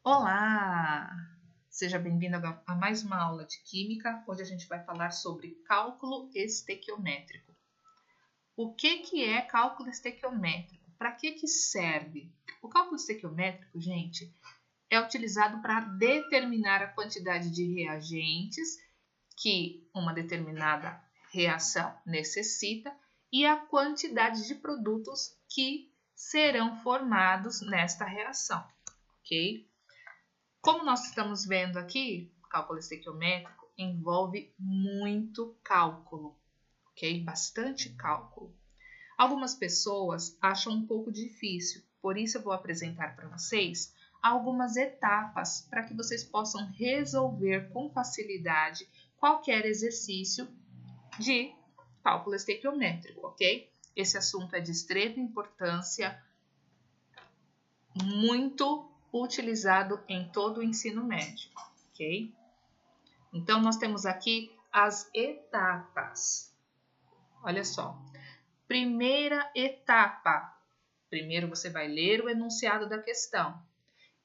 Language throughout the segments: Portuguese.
Olá! Seja bem-vindo a mais uma aula de Química. Hoje a gente vai falar sobre cálculo estequiométrico. O que é cálculo estequiométrico? Para que serve? O cálculo estequiométrico, gente, é utilizado para determinar a quantidade de reagentes que uma determinada reação necessita e a quantidade de produtos que serão formados nesta reação, ok? Como nós estamos vendo aqui, cálculo estequiométrico envolve muito cálculo, ok? Bastante cálculo. Algumas pessoas acham um pouco difícil, por isso eu vou apresentar para vocês algumas etapas para que vocês possam resolver com facilidade qualquer exercício de cálculo estequiométrico, ok? Esse assunto é de extrema importância, muito utilizado em todo o ensino médio, ok? Então, nós temos aqui as etapas. Olha só. Primeira etapa. Primeiro você vai ler o enunciado da questão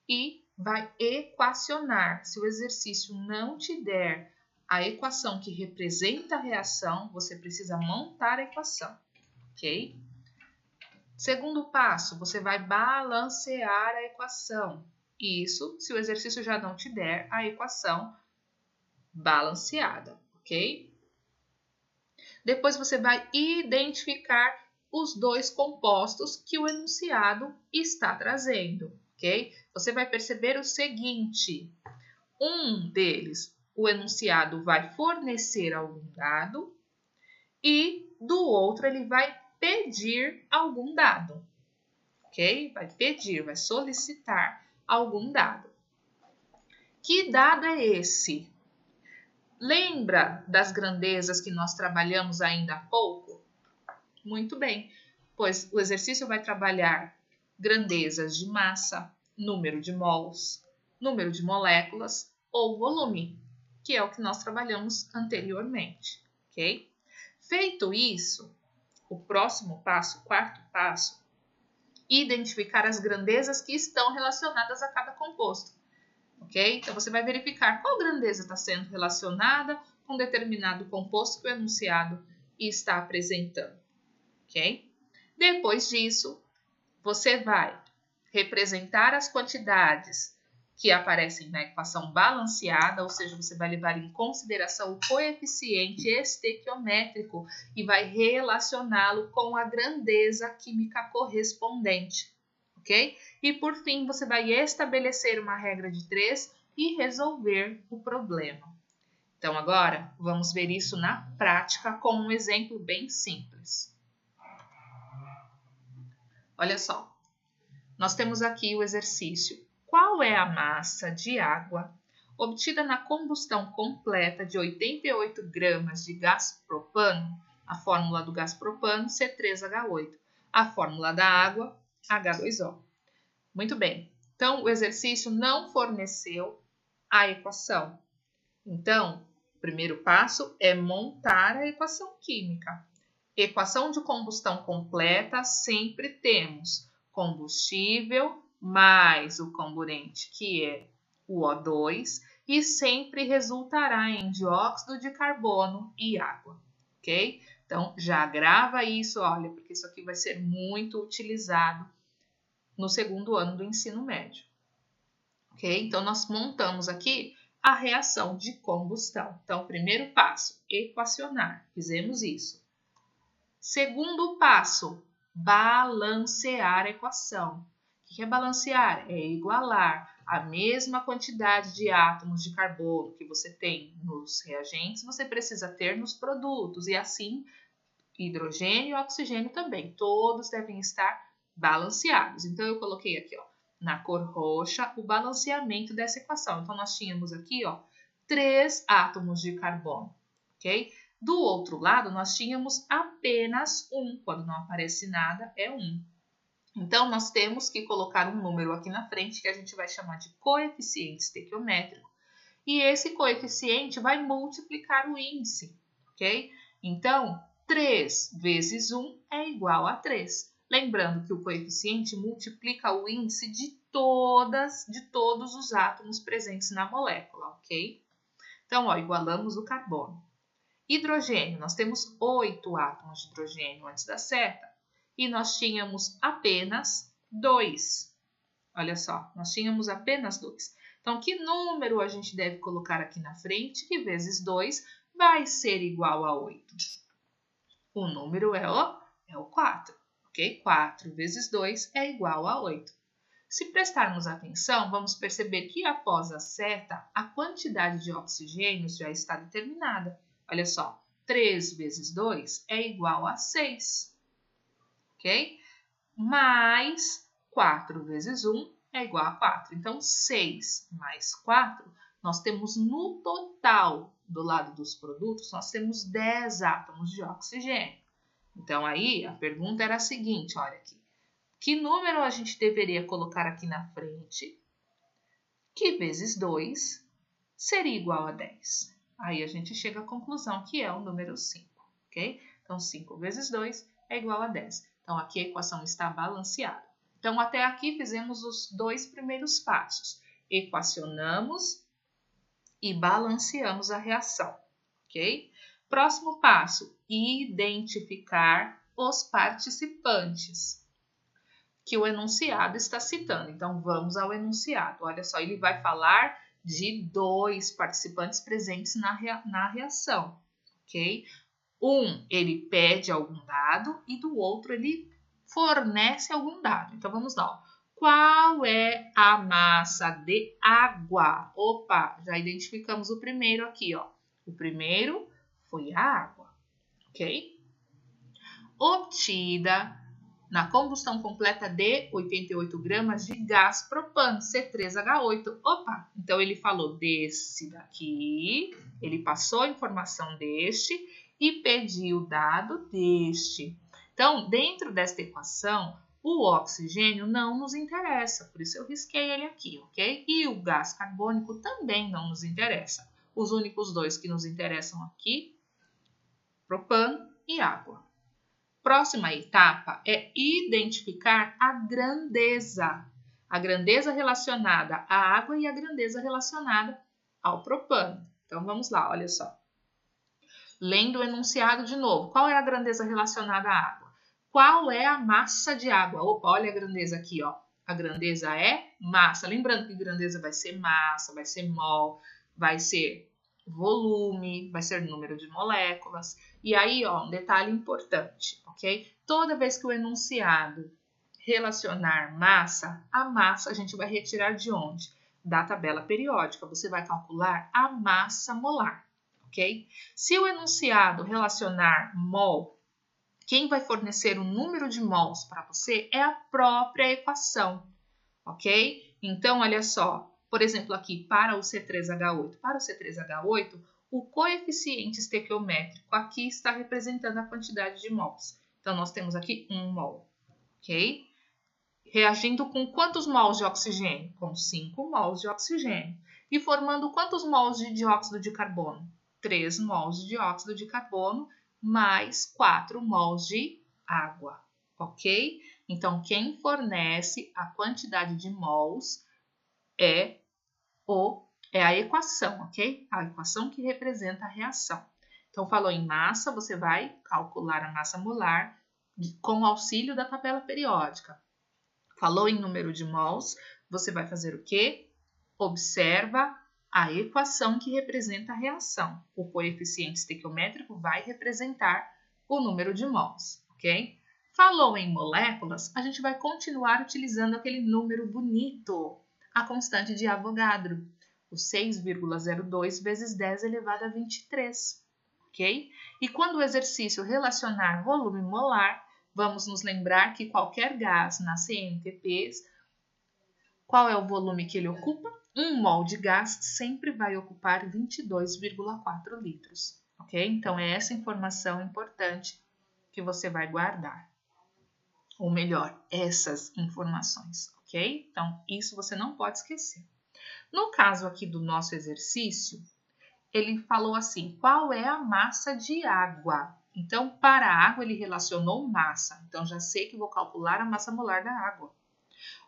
e vai equacionar. Se o exercício não te der a equação que representa a reação, você precisa montar a equação, ok? Segundo passo, você vai balancear a equação. Isso se o exercício já não te der a equação balanceada, ok? Depois você vai identificar os dois compostos que o enunciado está trazendo, ok? Você vai perceber o seguinte: um deles, o enunciado vai fornecer algum dado e do outro ele vai pedir algum dado, ok? Vai pedir, vai solicitar algum dado. Que dado é esse? Lembra das grandezas que nós trabalhamos ainda há pouco? Muito bem, pois o exercício vai trabalhar grandezas de massa, número de mols, número de moléculas ou volume, que é o que nós trabalhamos anteriormente, ok? Feito isso, o próximo passo, o quarto passo, identificar as grandezas que estão relacionadas a cada composto, ok? Então, você vai verificar qual grandeza está sendo relacionada com determinado composto que o enunciado está apresentando, ok? Depois disso, você vai representar as quantidades que aparecem na equação balanceada, ou seja, você vai levar em consideração o coeficiente estequiométrico e vai relacioná-lo com a grandeza química correspondente, ok? E por fim, você vai estabelecer uma regra de 3 e resolver o problema. Então, agora, vamos ver isso na prática com um exemplo bem simples. Olha só, nós temos aqui o exercício. Qual é a massa de água obtida na combustão completa de 88 gramas de gás propano? A fórmula do gás propano, C3H8. A fórmula da água, H2O. Muito bem. Então, o exercício não forneceu a equação. Então, o primeiro passo é montar a equação química. Equação de combustão completa, sempre temos combustível mais o comburente, que é o O2, e sempre resultará em dióxido de carbono e água, ok? Então, já grava isso, olha, porque isso aqui vai ser muito utilizado no segundo ano do ensino médio, ok? Então, nós montamos aqui a reação de combustão. Então, primeiro passo, equacionar, fizemos isso. Segundo passo, balancear a equação. O que é balancear? É igualar a mesma quantidade de átomos de carbono que você tem nos reagentes, você precisa ter nos produtos, e assim hidrogênio e oxigênio também. Todos devem estar balanceados. Então, eu coloquei aqui, ó, na cor roxa, o balanceamento dessa equação. Então, nós tínhamos aqui, ó, 3 átomos de carbono, ok? Do outro lado, nós tínhamos apenas 1. Quando não aparece nada, é 1. Então, nós temos que colocar um número aqui na frente que a gente vai chamar de coeficiente estequiométrico. E esse coeficiente vai multiplicar o índice, ok? Então, 3 vezes 1 é igual a 3. Lembrando que o coeficiente multiplica o índice de todos os átomos presentes na molécula, ok? Então, ó, igualamos o carbono. Hidrogênio, nós temos 8 átomos de hidrogênio antes da seta e nós tínhamos apenas 2. Olha só, nós tínhamos apenas 2. Então, que número a gente deve colocar aqui na frente, que vezes 2 vai ser igual a 8? O número é o 4, ok? 4 vezes 2 é igual a 8. Se prestarmos atenção, vamos perceber que após a seta, a quantidade de oxigênios já está determinada. Olha só, 3 vezes 2 é igual a 6, ok? Mais 4 vezes 1 é igual a 4. Então, 6 mais 4, nós temos no total, do lado dos produtos, nós temos 10 átomos de oxigênio. Então, aí, a pergunta era a seguinte, olha aqui. Que número a gente deveria colocar aqui na frente, que vezes 2 seria igual a 10? Aí a gente chega à conclusão que é o número 5, ok? Então, 5 vezes 2 é igual a 10. Então, aqui a equação está balanceada. Então, até aqui fizemos os 2 primeiros passos. Equacionamos e balanceamos a reação, ok? Próximo passo, identificar os participantes que o enunciado está citando. Então, vamos ao enunciado. Olha só, ele vai falar de 2 participantes presentes na reação, ok? Um, ele pede algum dado e do outro, ele fornece algum dado. Então, vamos lá. Ó. Qual é a massa de água? Opa, já identificamos o primeiro aqui, ó. O primeiro foi a água, ok? Obtida na combustão completa de 88 gramas de gás propano, C3H8. Opa, então ele falou desse daqui, ele passou a informação deste e pediu o dado deste. Então, dentro desta equação, o oxigênio não nos interessa, por isso eu risquei ele aqui, ok? E o gás carbônico também não nos interessa. Os únicos dois que nos interessam aqui, propano e água. Próxima etapa é identificar a grandeza relacionada à água e a grandeza relacionada ao propano. Então, vamos lá, olha só. Lendo o enunciado de novo, qual é a grandeza relacionada à água? Qual é a massa de água? Opa, olha a grandeza aqui, ó. A grandeza é massa. Lembrando que grandeza vai ser massa, vai ser mol, vai ser volume, vai ser número de moléculas. E aí, ó, um detalhe importante, ok? Toda vez que o enunciado relacionar massa, a massa a gente vai retirar de onde? Da tabela periódica. Você vai calcular a massa molar, ok? Se o enunciado relacionar mol, quem vai fornecer o número de mols para você é a própria equação, ok? Então, olha só. Por exemplo, aqui, para o C3H8. Para o C3H8, o coeficiente estequiométrico aqui está representando a quantidade de mols. Então, nós temos aqui 1 mol, ok? Reagindo com quantos mols de oxigênio? Com 5 mols de oxigênio. E formando quantos mols de dióxido de carbono? 3 mols de dióxido de carbono mais 4 mols de água, ok? Então, quem fornece a quantidade de mols é a equação, ok? A equação que representa a reação. Então, falou em massa, você vai calcular a massa molar com o auxílio da tabela periódica. Falou em número de mols, você vai fazer o quê? Observa a equação que representa a reação. O coeficiente estequiométrico vai representar o número de mols, ok? Falou em moléculas, a gente vai continuar utilizando aquele número bonito, a constante de Avogadro, o 6,02 vezes 10 elevado a 23, ok? E quando o exercício relacionar volume molar, vamos nos lembrar que qualquer gás na CNTPs, qual é o volume que ele ocupa? 1 mol de gás sempre vai ocupar 22,4 litros, ok? Então, é essa informação importante que você vai guardar. Ou melhor, essas informações, ok? Então, isso você não pode esquecer. No caso aqui do nosso exercício, ele falou assim, qual é a massa de água? Então, para a água, ele relacionou massa. Então, já sei que vou calcular a massa molar da água.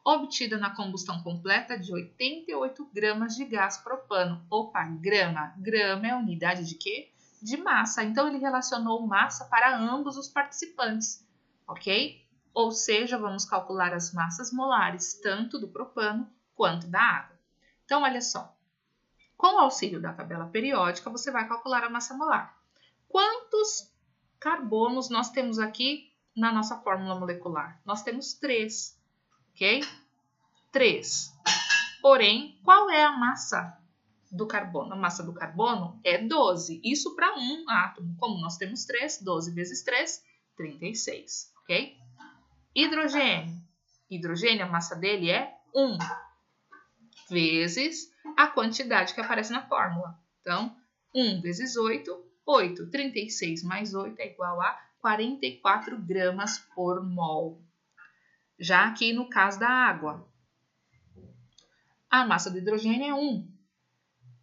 obtida na combustão completa de 88 gramas de gás propano. Opa, grama. Grama é a unidade de quê? De massa. Então, ele relacionou massa para ambos os participantes, ok? Ou seja, vamos calcular as massas molares, tanto do propano quanto da água. Então, olha só. Com o auxílio da tabela periódica, você vai calcular a massa molar. Quantos carbonos nós temos aqui na nossa fórmula molecular? Nós temos 3. Ok? 3. Porém, qual é a massa do carbono? A massa do carbono é 12. Isso para um átomo. Como nós temos 3, 12 vezes 3, 36. Ok? Hidrogênio. Hidrogênio, a massa dele é 1 vezes a quantidade que aparece na fórmula. Então, 1 vezes 8, 8. 36 mais 8 é igual a 44 gramas por mol. Já aqui no caso da água, a massa do hidrogênio é 1,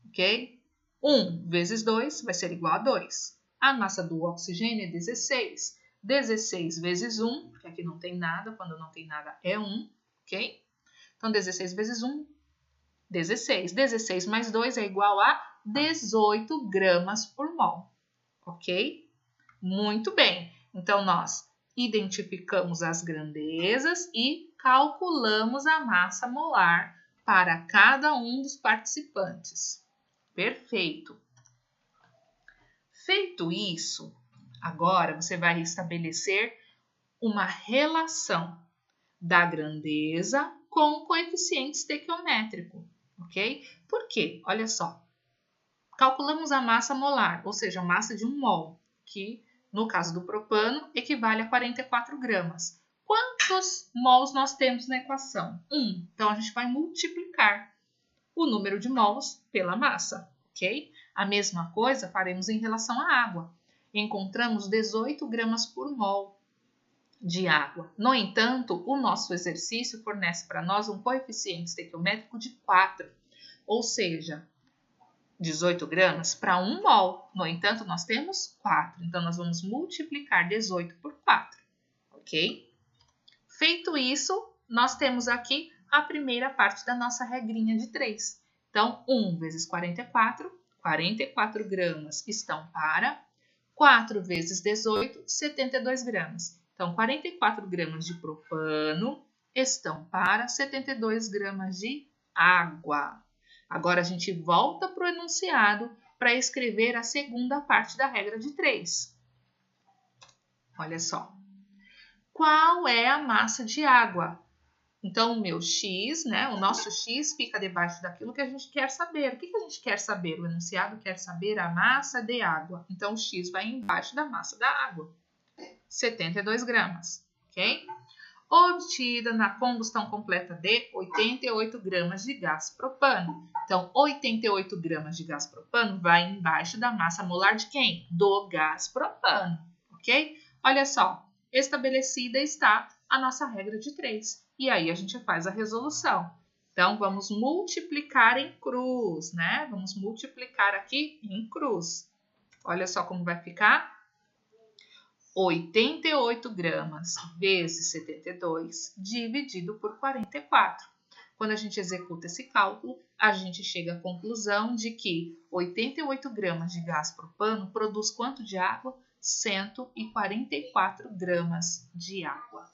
ok? 1 vezes 2 vai ser igual a 2. A massa do oxigênio é 16. 16 vezes 1, porque aqui não tem nada, quando não tem nada é 1, ok? Então, 16 vezes 1, 16. 16 mais 2 é igual a 18 gramas por mol, ok? Muito bem. Então, nós identificamos as grandezas e calculamos a massa molar para cada um dos participantes. Perfeito. Feito isso, agora você vai estabelecer uma relação da grandeza com o coeficiente estequiométrico, ok? Por quê? Olha só. Calculamos a massa molar, ou seja, a massa de um mol, que no caso do propano equivale a 44 gramas. Quantos mols nós temos na equação? 1. Então, a gente vai multiplicar o número de mols pela massa, ok? A mesma coisa faremos em relação à água. Encontramos 18 gramas por mol de água. No entanto, o nosso exercício fornece para nós um coeficiente estequiométrico de 4, ou seja, 18 gramas para 1 mol. No entanto, nós temos 4. Então, nós vamos multiplicar 18 por 4, ok? Feito isso, nós temos aqui a primeira parte da nossa regrinha de 3. Então, 1 vezes 44, 44 gramas estão para 4 vezes 18, 72 gramas. Então, 44 gramas de propano estão para 72 gramas de água. Agora, a gente volta para o enunciado para escrever a segunda parte da regra de 3. Olha só. Qual é a massa de água? Então, o meu x, né? O nosso x fica debaixo daquilo que a gente quer saber. O que a gente quer saber? O enunciado quer saber a massa de água. Então, o x vai embaixo da massa da água. 72 gramas, ok? Obtida na combustão completa de 88 gramas de gás propano. Então, 88 gramas de gás propano vai embaixo da massa molar de quem? Do gás propano, ok? Olha só, estabelecida está a nossa regra de 3. E aí a gente faz a resolução. Então, vamos multiplicar em cruz, né? Vamos multiplicar aqui em cruz. Olha só como vai ficar. 88 gramas vezes 72 dividido por 44. Quando a gente executa esse cálculo, a gente chega à conclusão de que 88 gramas de gás propano produz quanto de água? 144 gramas de água.